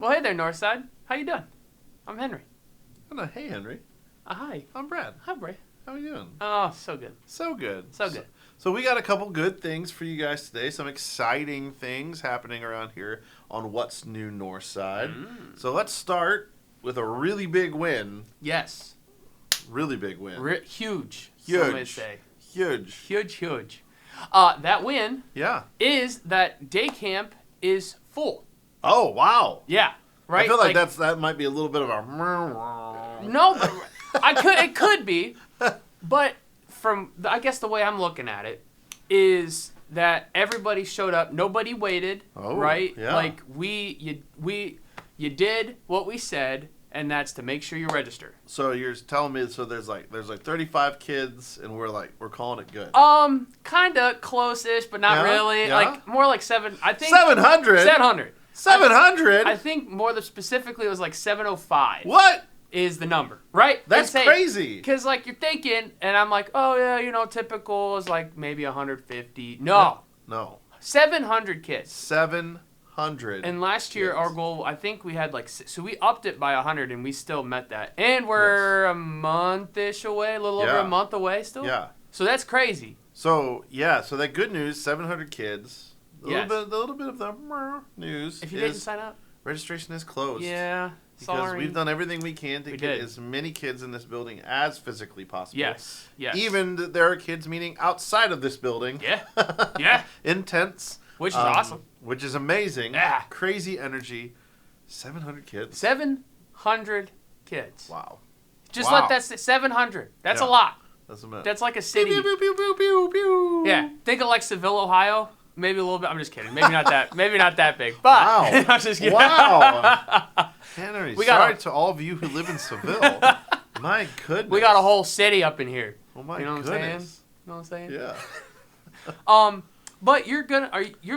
Well, hey there, Northside. How you doing? I'm Henry. Hello, hey Henry. Hi. I'm Brad. Hi, Bray. How are you doing? Oh, so good. So good. So good. So we got a couple good things for you guys today. Some exciting things happening around here on What's New Northside. So let's start with a really big win. Yes. Really big win. Huge. Huge. Some may say. Huge. Huge. That win Yeah. is that day camp is full. Oh, wow. Yeah. Right. I feel like that might be a little bit of a... No, but it could be, but I guess the way I'm looking at it is that everybody showed up. Nobody waited. Oh, right. yeah. Like you did what we said, and that's to make sure you register. So you're telling me there's like 35 kids and we're calling it good. Kinda close-ish, but not Yeah? really. Yeah? Like more like 700. I think 700. 700. 700. I think specifically it was like 705. What? Is the number, right? That's crazy. Because like you're thinking, and I'm like, oh yeah, typical is like maybe 150. No. 700 kids. 700. And last year our goal, I think we had so we upped it by 100, and we still met that. And we're a month-ish away, a little over a month away still. Yeah. So that's crazy. So that good news, 700 kids. A little bit of the news. If you didn't sign up, registration is closed. Yeah. Because we've done everything we can to get as many kids in this building as physically possible. Yes. Even there are kids meeting outside of this building. Yeah. Yeah. In tents. Which is awesome. Which is amazing. Yeah. Crazy energy. 700 kids. 700 kids. Wow. Just let that 700. That's a lot. That's like a city. Pew, pew, pew, pew, pew, pew. Yeah. Think of like Seville, Ohio. Maybe a little bit. I'm just kidding. Maybe not that. Maybe not that big. But wow. I'm just kidding. Wow. Henry, sorry to all of you who live in Seville. My goodness. We got a whole city up in here. Oh my goodness. What I'm saying? You know what I'm saying? Yeah. But you're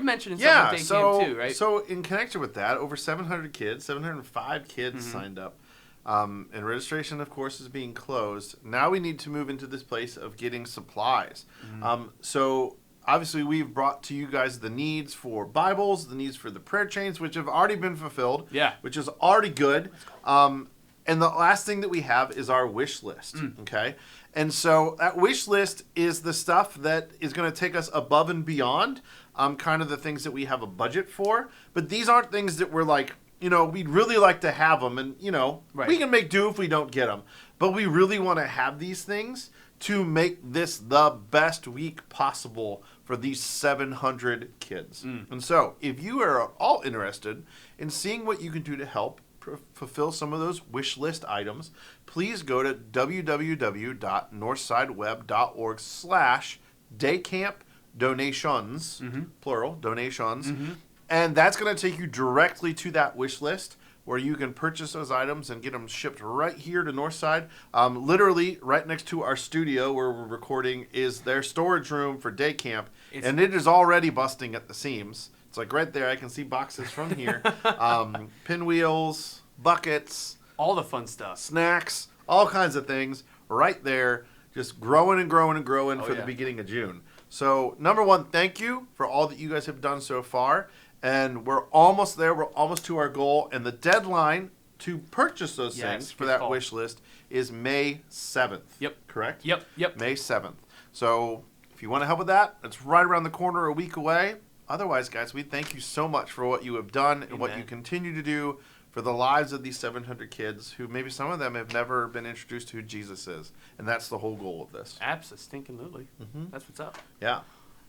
mentioning something with day camp too, right? So in connection with that, over 700 kids, 705 kids signed up. And registration, of course, is being closed. Now we need to move into this place of getting supplies. So obviously, we've brought to you guys the needs for Bibles, the needs for the prayer chains, which have already been fulfilled. Yeah. Which is already good. And the last thing that we have is our wish list. Okay. And so that wish list is the stuff that is going to take us above and beyond kind of the things that we have a budget for. But these aren't things that we're like, we'd really like to have them. And, we can make do if we don't get them. But we really want to have these things to make this the best week possible for these 700 kids. And so, if you are at all interested in seeing what you can do to help fulfill some of those wish list items, please go to www.northsideweb.org/daycampdonations, plural, donations. And that's going to take you directly to that wish list where you can purchase those items and get them shipped right here to Northside. Literally, right next to our studio where we're recording is their storage room for day camp. And it is already busting at the seams. It's like right there. I can see boxes from here. Pinwheels, buckets. All the fun stuff. Snacks, all kinds of things right there. Just growing and growing and growing for the beginning of June. So, number one, thank you for all that you guys have done so far. And we're almost there. We're almost to our goal. And the deadline to purchase those things for that wish list is May 7th. Yep. Correct? Yep. May 7th. So if you want to help with that, it's right around the corner, a week away. Otherwise, guys, we thank you so much for what you have done and what you continue to do for the lives of these 700 kids who maybe some of them have never been introduced to who Jesus is. And that's the whole goal of this. Absolutely. That's what's up. Yeah.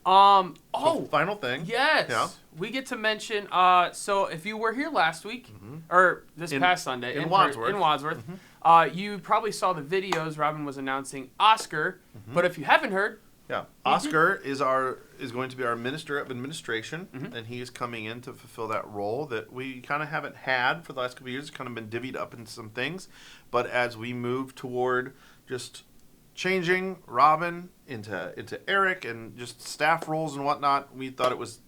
So final thing. Yes. Yeah. We get to mention, so if you were here last week, or this past Sunday. In Wadsworth. You probably saw the videos. Robin was announcing Oscar. But if you haven't heard. Yeah. Oscar is going to be our Minister of Administration, and he is coming in to fulfill that role that we kind of haven't had for the last couple of years. It's kind of been divvied up into some things. But as we move toward just changing Robin into Eric and just staff roles and whatnot, we thought it was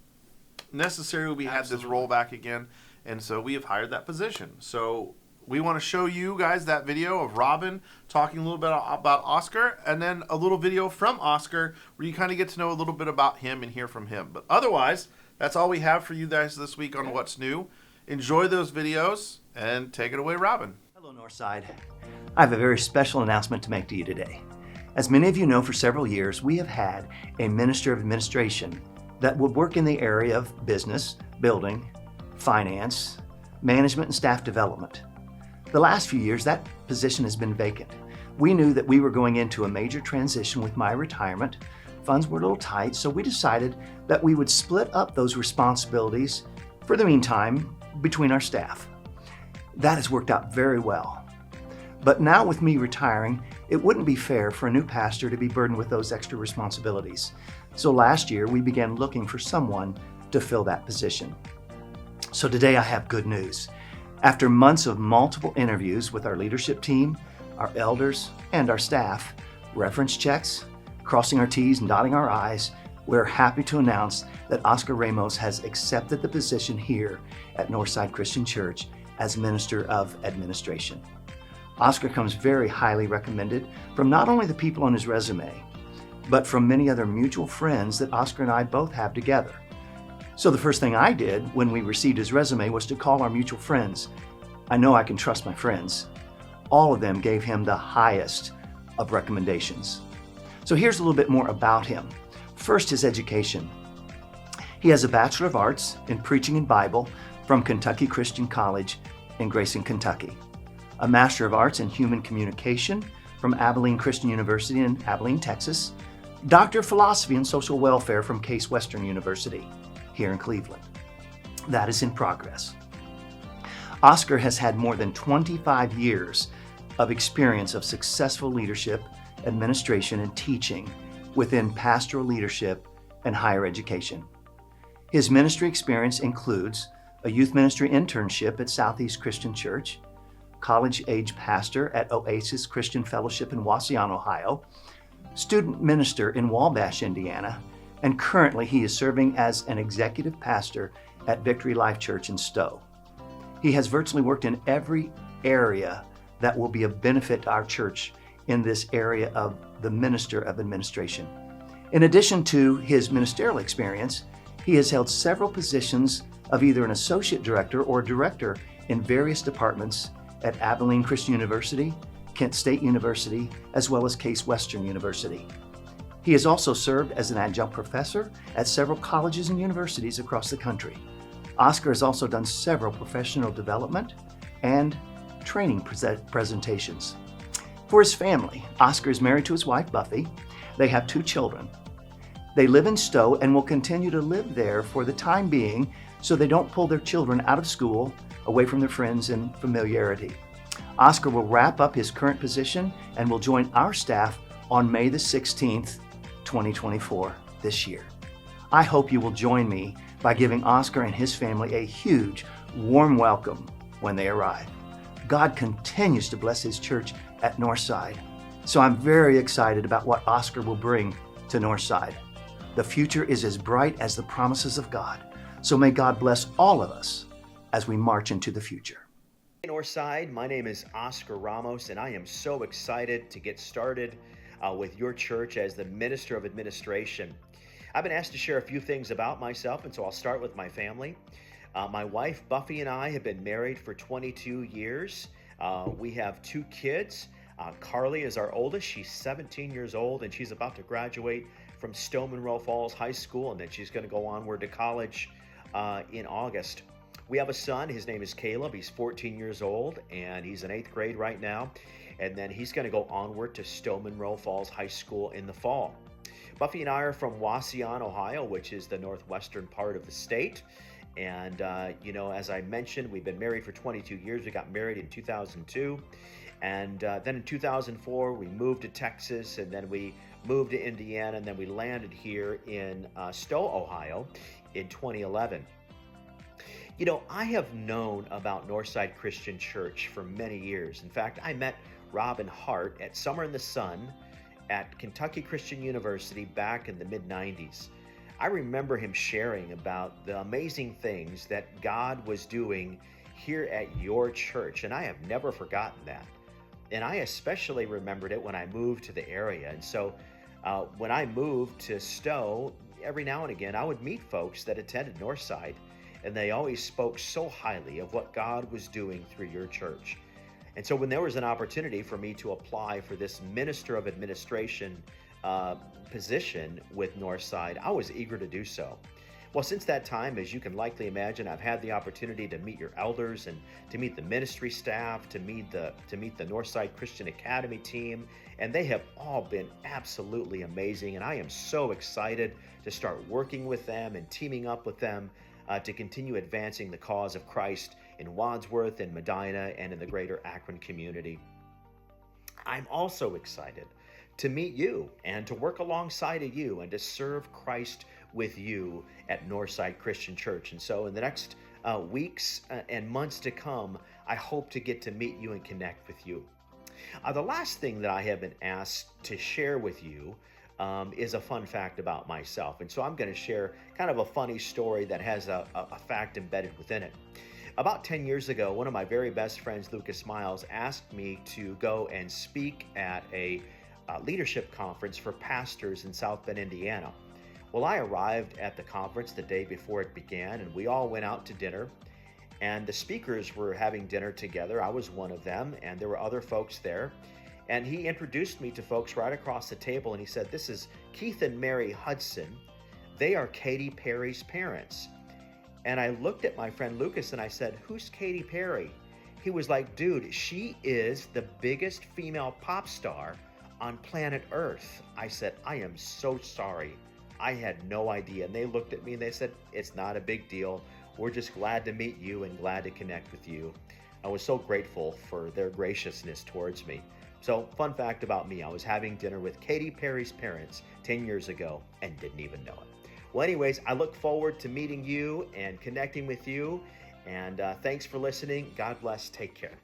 necessary we had this role back again, and so we have hired that position. So we want to show you guys that video of Robin talking a little bit about Oscar, and then a little video from Oscar where you kind of get to know a little bit about him and hear from him. But otherwise, that's all we have for you guys this week on What's New. enjoy those videos and take it away, Robin. Hello, Northside. I have a very special announcement to make to you today. As many of you know, for several years, we have had a Minister of Administration that would work in the area of business, building, finance, management, and staff development. The last few years, that position has been vacant. We knew that we were going into a major transition with my retirement. Funds were a little tight, so we decided that we would split up those responsibilities for the meantime between our staff. That has worked out very well. But now with me retiring, it wouldn't be fair for a new pastor to be burdened with those extra responsibilities. So last year, we began looking for someone to fill that position. So today I have good news. After months of multiple interviews with our leadership team, our elders, and our staff, reference checks, crossing our T's and dotting our I's, we're happy to announce that Oscar Ramos has accepted the position here at Northside Christian Church as Minister of Administration. Oscar comes very highly recommended from not only the people on his resume, but from many other mutual friends that Oscar and I both have together. So the first thing I did when we received his resume was to call our mutual friends. I know I can trust my friends. All of them gave him the highest of recommendations. So here's a little bit more about him. First, his education. He has a Bachelor of Arts in Preaching and Bible from Kentucky Christian College in Grayson, Kentucky. A Master of Arts in Human Communication from Abilene Christian University in Abilene, Texas. Doctor of Philosophy and Social Welfare from Case Western University here in Cleveland. That is in progress. Oscar has had more than 25 years of experience of successful leadership, administration, and teaching within pastoral leadership and higher education. His ministry experience includes a youth ministry internship at Southeast Christian Church, college-age pastor at Oasis Christian Fellowship in Wauseon, Ohio, student minister in Wabash, Indiana, and currently he is serving as an executive pastor at Victory Life Church in Stowe. He has virtually worked in every area that will be of benefit to our church in this area of the Minister of Administration. In addition to his ministerial experience, he has held several positions of either an associate director or director in various departments at Abilene Christian University, Kent State University, as well as Case Western University. He has also served as an adjunct professor at several colleges and universities across the country. Oscar has also done several professional development and training presentations. For his family, Oscar is married to his wife, Buffy. They have 2 children. They live in Stowe and will continue to live there for the time being so they don't pull their children out of school, away from their friends and familiarity. Oscar will wrap up his current position and will join our staff on May the 16th, 2024, this year. I hope you will join me by giving Oscar and his family a huge, warm welcome when they arrive. God continues to bless his church at Northside, so I'm very excited about what Oscar will bring to Northside. The future is as bright as the promises of God, so may God bless all of us as we march into the future. Northside, my name is Oscar Ramos, and I am so excited to get started with your church as the Minister of Administration. I've been asked to share a few things about myself, and so I'll start with my family. My wife, Buffy, and I have been married for 22 years. We have 2 kids. Carly is our oldest. She's 17 years old, and she's about to graduate from Stowe Monroe Falls High School, and then she's going to go onward to college in August. We have a son. His name is Caleb. He's 14 years old, and he's in 8th grade right now. And then he's going to go onward to Stowe Monroe Falls High School in the fall. Buffy and I are from Wauseon, Ohio, which is the northwestern part of the state. And, as I mentioned, we've been married for 22 years. We got married in 2002. And then in 2004, we moved to Texas, and then we moved to Indiana, and then we landed here in Stowe, Ohio in 2011. I have known about Northside Christian Church for many years. In fact, I met Robin Hart at Summer in the Sun at Kentucky Christian University back in the mid-90s. I remember him sharing about the amazing things that God was doing here at your church, and I have never forgotten that. And I especially remembered it when I moved to the area. And so when I moved to Stowe, every now and again, I would meet folks that attended Northside. and they always spoke so highly of what God was doing through your church. And so when there was an opportunity for me to apply for this Minister of Administration position with Northside, I was eager to do so. Well, since that time, as you can likely imagine, I've had the opportunity to meet your elders and to meet the ministry staff, to meet the Northside Christian Academy team, and they have all been absolutely amazing. And I am so excited to start working with them and teaming up with them to continue advancing the cause of Christ in Wadsworth and Medina and in the greater Akron community. I'm also excited to meet you and to work alongside of you and to serve Christ with you at Northside Christian Church. And so in the next weeks and months to come, I hope to get to meet you and connect with you. The last thing that I have been asked to share with you is a fun fact about myself. And so I'm going to share kind of a funny story that has a fact embedded within it. About 10 years ago, one of my very best friends, Lucas Miles, asked me to go and speak at a leadership conference for pastors in South Bend, Indiana. Well, I arrived at the conference the day before it began, and we all went out to dinner. And the speakers were having dinner together. I was one of them, and there were other folks there. And he introduced me to folks right across the table, and he said, "This is Keith and Mary Hudson. They are Katy Perry's parents." And I looked at my friend Lucas and I said, "Who's Katy Perry?" He was like, "Dude, she is the biggest female pop star on planet Earth." I said, "I am so sorry. I had no idea." And they looked at me and they said, "It's not a big deal. We're just glad to meet you and glad to connect with you." I was so grateful for their graciousness towards me. So, fun fact about me, I was having dinner with Katy Perry's parents 10 years ago and didn't even know it. Well, anyways, I look forward to meeting you and connecting with you. And thanks for listening. God bless. Take care.